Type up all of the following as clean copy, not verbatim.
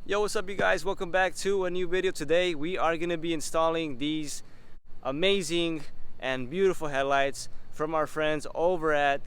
Yo, what's up you guys? Welcome back to a new video. Today we are going to be installing these amazing and beautiful headlights from our friends over at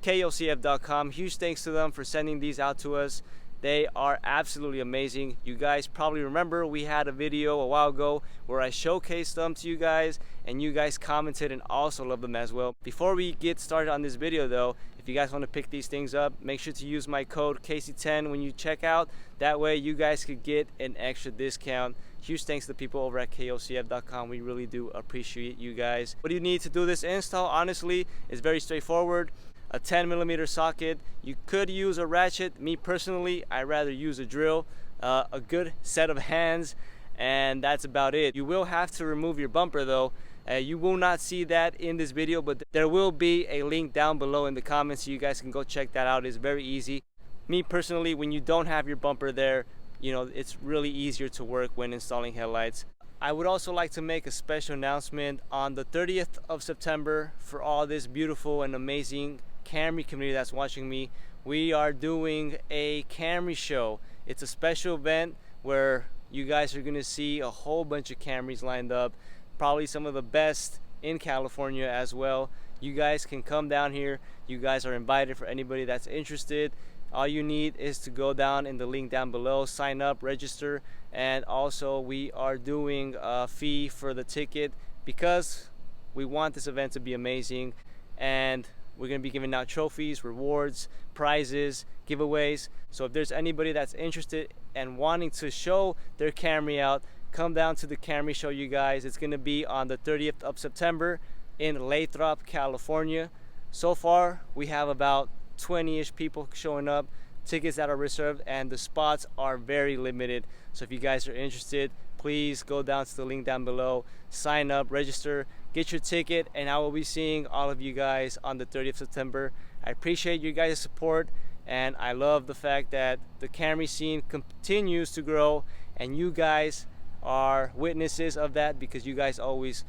KOCF.com. Huge thanks to them for sending these out to us. They are absolutely amazing. You guys probably remember we had a video a while ago where I showcased them to you guys and you guys commented and also love them as well. Before we get started on this video though, if you guys want to pick these things up, make sure to use my code KC10 when you check out. That way you guys could get an extra discount. Huge thanks to the people over at KOCF.com. We really do appreciate you guys. What do you need to do this install? Honestly, it's very straightforward. A 10mm socket. You could use a ratchet. Me personally, I rather use a drill, a good set of hands, and that's about it. You will have to remove your bumper though. You will not see that in this video, but there will be a link down below in the comments so you guys can go check that out. It's very easy. Me personally, when you don't have your bumper there, you know, it's really easier to work when installing headlights. I would also like to make a special announcement on the 30th of September for all this beautiful and amazing Camry community that's watching me. We are doing a Camry show. It's a special event where you guys are gonna see a whole bunch of Camrys lined up, probably some of the best in California as well. You guys can come down here. You guys are invited. For anybody that's interested, all you need is to go down in the link down below, sign up, register, and also we are doing a fee for the ticket because we want this event to be amazing, and we're going to be giving out trophies, rewards, prizes, giveaways. So if there's anybody that's interested and wanting to show their Camry out, come down to the Camry show, you guys. It's going to be on the 30th of September in Lathrop, California. So far, we have about 20-ish people showing up, tickets that are reserved, and the spots are very limited. So if you guys are interested, please go down to the link down below, sign up, register, get your ticket, and I will be seeing all of you guys on the 30th of September. I appreciate you guys' support, and I love the fact that the Camry scene continues to grow, and you guys are witnesses of that because you guys always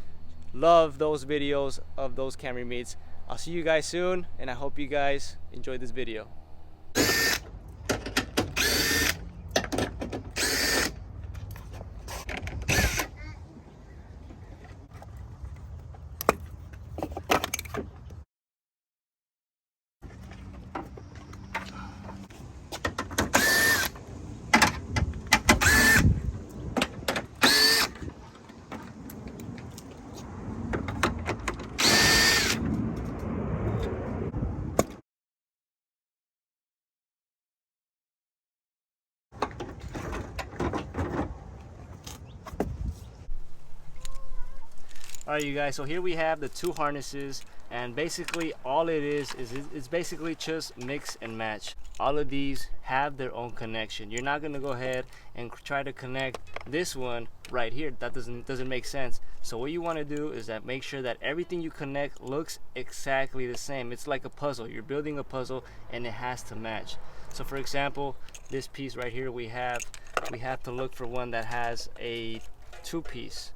love those videos of those Camry meets. I'll see you guys soon, and I hope you guys enjoyed this video. Alright you guys, so here we have the two harnesses, and basically all it is it's basically just mix and match. All of these have their own connection. You're not going to go ahead and try to connect this one right here. That doesn't make sense. So what you want to do is that make sure that everything you connect looks exactly the same. It's like a puzzle. You're building a puzzle and it has to match. So for example, this piece right here, we have to look for one that has a two-piece.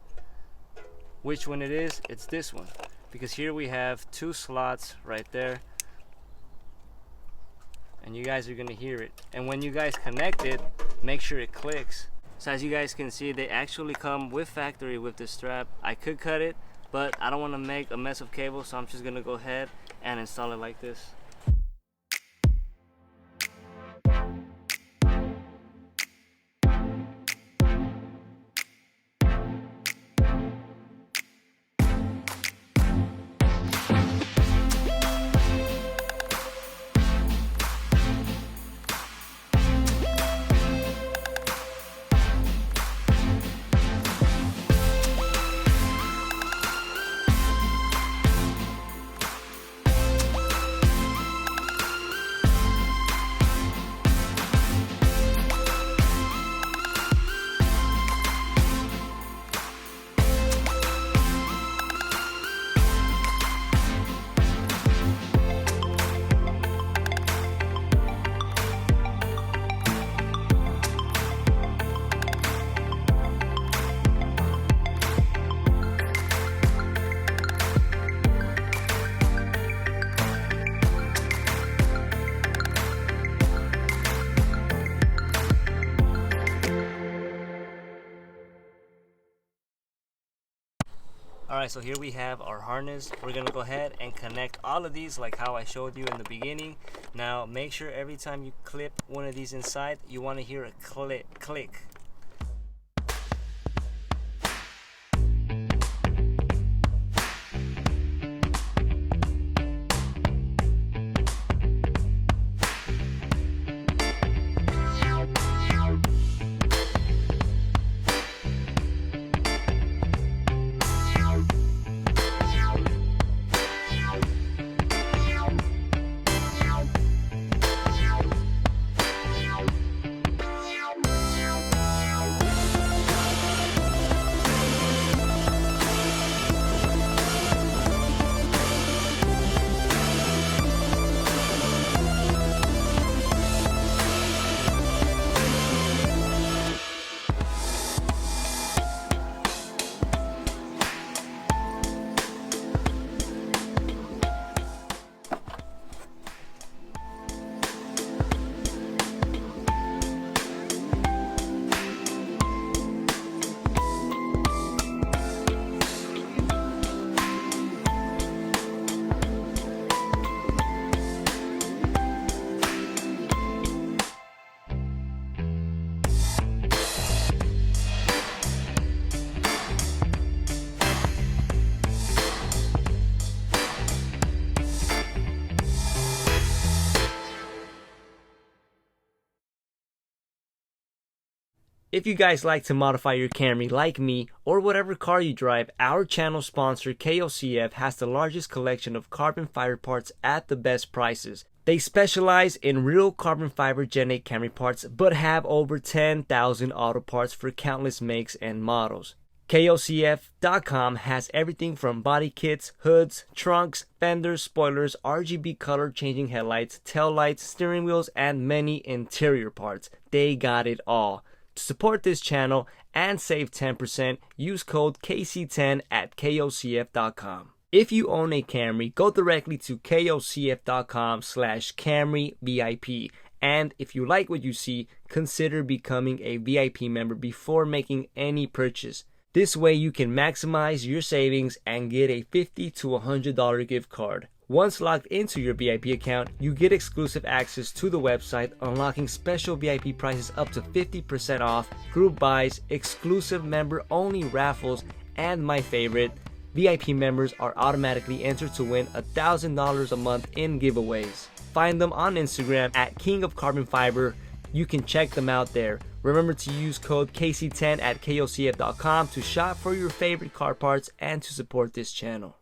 Which one it is? It's this one, because here we have two slots right there, and you guys are gonna hear it. And when you guys connect it, make sure it clicks. So as you guys can see, they actually come with factory with the strap. I could cut it, but I don't want to make a mess of cable, so I'm just gonna go ahead and install it like this. Alright, so here we have our harness. We're gonna go ahead and connect all of these like how I showed you in the beginning. Now make sure every time you clip one of these inside, you want to hear a click. If you guys like to modify your Camry like me, or whatever car you drive, our channel sponsor KOCF has the largest collection of carbon fiber parts at the best prices. They specialize in real carbon fiber Gen 8 Camry parts, but have over 10,000 auto parts for countless makes and models. KOCF.com has everything from body kits, hoods, trunks, fenders, spoilers, RGB color changing headlights, tail lights, steering wheels, and many interior parts. They got it all. To support this channel and save 10%, use code KC10 at KOCF.com. If you own a Camry, go directly to KOCF.com/CamryVIP. And if you like what you see, consider becoming a VIP member before making any purchase. This way you can maximize your savings and get a $50 to $100 gift card. Once logged into your VIP account, you get exclusive access to the website, unlocking special VIP prices up to 50% off, group buys, exclusive member-only raffles, and my favorite, VIP members are automatically entered to win $1,000 a month in giveaways. Find them on Instagram at KingOfCarbonFiber. You can check them out there. Remember to use code KC10 at KOCF.com to shop for your favorite car parts and to support this channel.